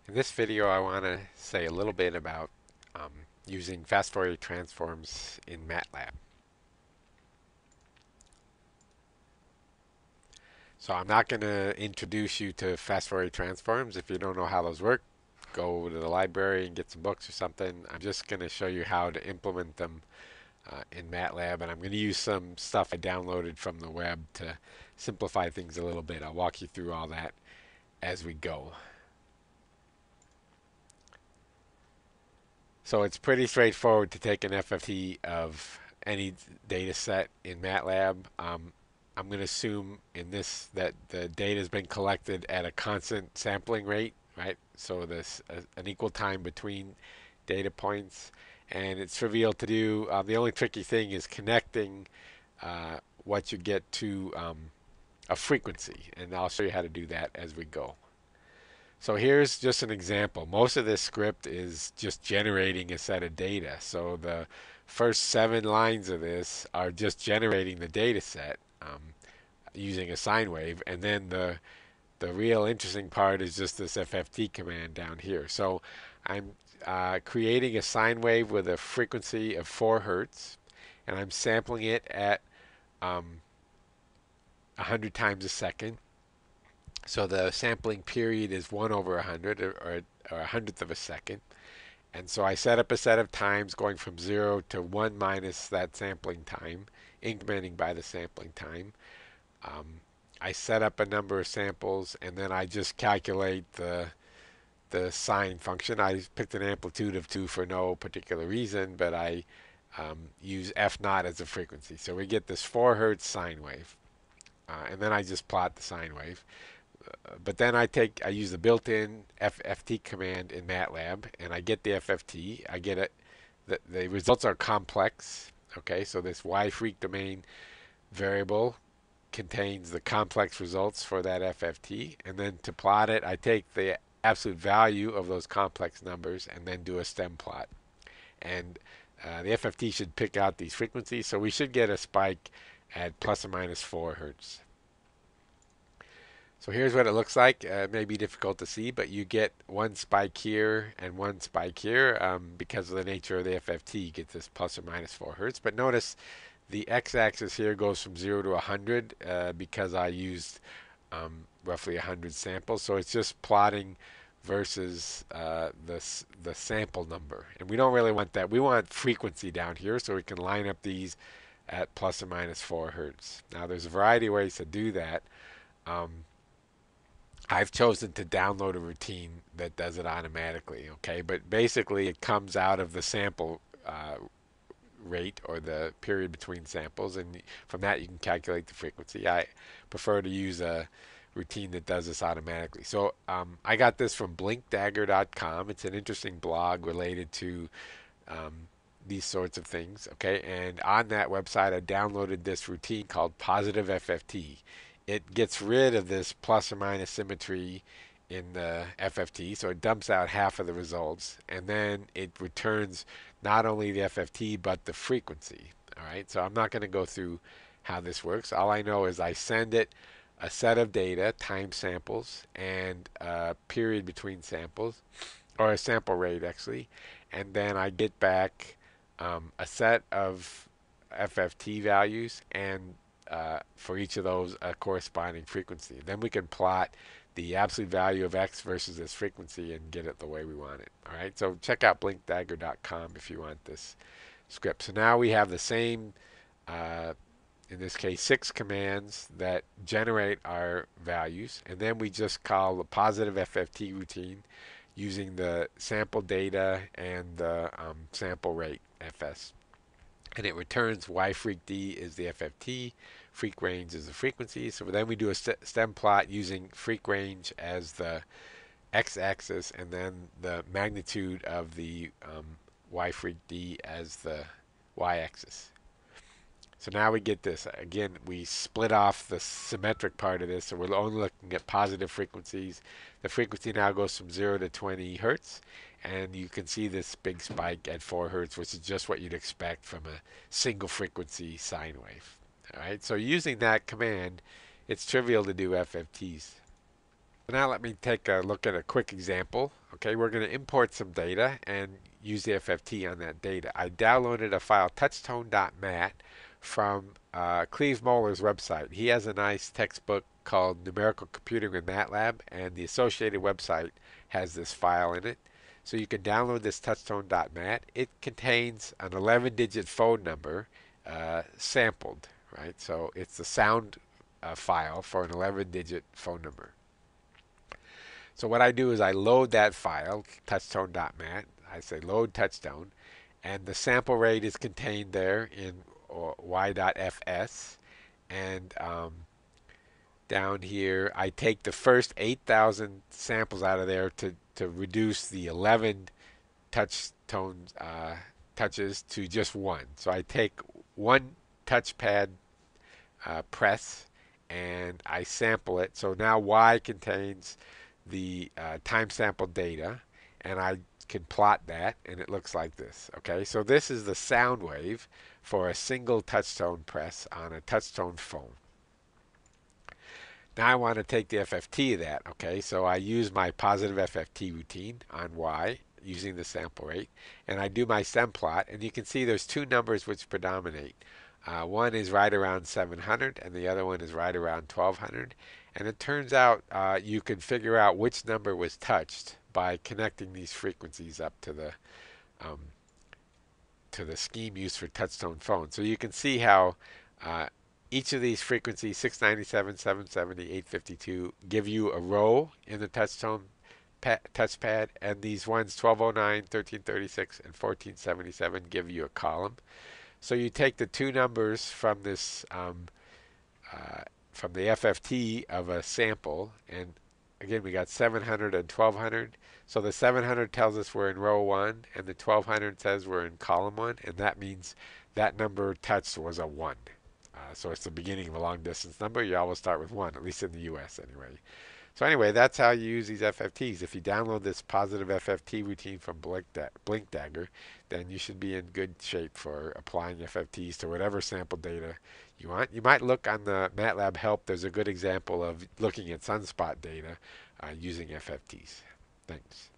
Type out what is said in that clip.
In this video, I want to say a little bit about using fast Fourier transforms in Matlab. So I'm not going to introduce you to fast Fourier transforms. If you don't know how those work, go to the library and get some books or something. I'm just going to show you how to implement them in Matlab, and I'm going to use some stuff I downloaded from the web to simplify things a little bit. I'll walk you through all that as we go. So it's pretty straightforward to take an FFT of any data set in Matlab. I'm going to assume in this that the data has been collected at a constant sampling rate, right? So this an equal time between data points, and it's trivial to do. The only tricky thing is connecting what you get to a frequency, and I'll show you how to do that as we go. So here's just an example. Most of this script is just generating a set of data. So the first 7 lines of this are just generating the data set using a sine wave, and then the real interesting part is just this FFT command down here. So I'm creating a sine wave with a frequency of 4 hertz, and I'm sampling it at 100 times a second. So the sampling period is 1 over 100, or a hundredth of a second. And so I set up a set of times going from 0 to 1 minus that sampling time, incrementing by the sampling time. I set up a number of samples, and then I just calculate the sine function. I picked an amplitude of 2 for no particular reason, but I use f naught as a frequency. So we get this 4 hertz sine wave. And then I just plot the sine wave. But then I use the built-in FFT command in Matlab, and I get the FFT. I get it. The results are complex. Okay, so this Y-freak domain variable contains the complex results for that FFT, and then to plot it, I take the absolute value of those complex numbers and then do a stem plot. And the FFT should pick out these frequencies, so we should get a spike at plus or minus 4 hertz. So here's what it looks like. It may be difficult to see, but you get one spike here and one spike here because of the nature of the FFT. You get this plus or minus 4 hertz. But notice the x-axis here goes from 0 to 100 because I used roughly 100 samples. So it's just plotting versus the sample number. And we don't really want that. We want frequency down here so we can line up these at plus or minus 4 hertz. Now there's a variety of ways to do that. I've chosen to download a routine that does it automatically, okay? But basically it comes out of the sample rate or the period between samples, and from that you can calculate the frequency. I prefer to use a routine that does this automatically. So I got this from blinkdagger.com. It's an interesting blog related to these sorts of things, okay? And on that website I downloaded this routine called positive FFT. It gets rid of this plus or minus symmetry in the FFT, so it dumps out half of the results, and then it returns not only the FFT but the frequency. All right, so I'm not going to go through how this works. All I know is I send it a set of data, time samples, and a period between samples, or a sample rate actually, and then I get back a set of FFT values and for each of those a corresponding frequency. Then we can plot the absolute value of x versus this frequency and get it the way we want it. All right, so check out blinkdagger.com if you want this script. So now we have the same, in this case, 6 commands that generate our values, and then we just call the positive FFT routine using the sample data and the sample rate fs. And it returns y freak d is the FFT, freak range is the frequency. So then we do a stem plot using freak range as the x-axis and then the magnitude of the y freak d as the y-axis. So now we get this. Again, we split off the symmetric part of this, so we're only looking at positive frequencies. The frequency now goes from 0 to 20 hertz, and you can see this big spike at 4 hertz, which is just what you'd expect from a single frequency sine wave. All right, so using that command, it's trivial to do FFTs. So now let me take a look at a quick example. Okay, we're going to import some data and use the FFT on that data. I downloaded a file, touchtone.mat, from Cleve Moller's website. He has a nice textbook called Numerical Computing with Matlab, and the associated website has this file in it. So you can download this touchtone.mat. It contains an 11-digit phone number sampled, right? So it's the sound file for an 11-digit phone number. So what I do is I load that file, touchtone.mat. I say load touchtone, and the sample rate is contained there in y.fs. And down here, I take the first 8,000 samples out of there to reduce the 11 touch tone touches to just one. So I take one touchpad press and I sample it. So now Y contains the time sample data, and I can plot that, and it looks like this. Okay, so this is the sound wave for a single touchtone press on a touchtone phone. Now I want to take the FFT of that. Okay, so I use my positive FFT routine on Y using the sample rate, and I do my SEM plot, and you can see there's two numbers which predominate. One is right around 700, and the other one is right around 1200. And it turns out you can figure out which number was touched by connecting these frequencies up um, to the scheme used for touchtone phones. So you can see how each of these frequencies, 697, 770, 852, give you a row in the touchtone touchpad, and these ones 1209, 1336, and 1477 give you a column. So you take the two numbers from this from the FFT of a sample, and again we got 700 and 1200. So the 700 tells us we're in row 1, and the 1200 says we're in column 1, and that means that number touched was a 1. So it's the beginning of a long distance number. You always start with 1, at least in the US anyway. So anyway, that's how you use these FFTs. If you download this positive FFT routine from BlinkDagger, then you should be in good shape for applying FFTs to whatever sample data you want. You might look on the Matlab help. There's a good example of looking at sunspot data using FFTs. Thanks.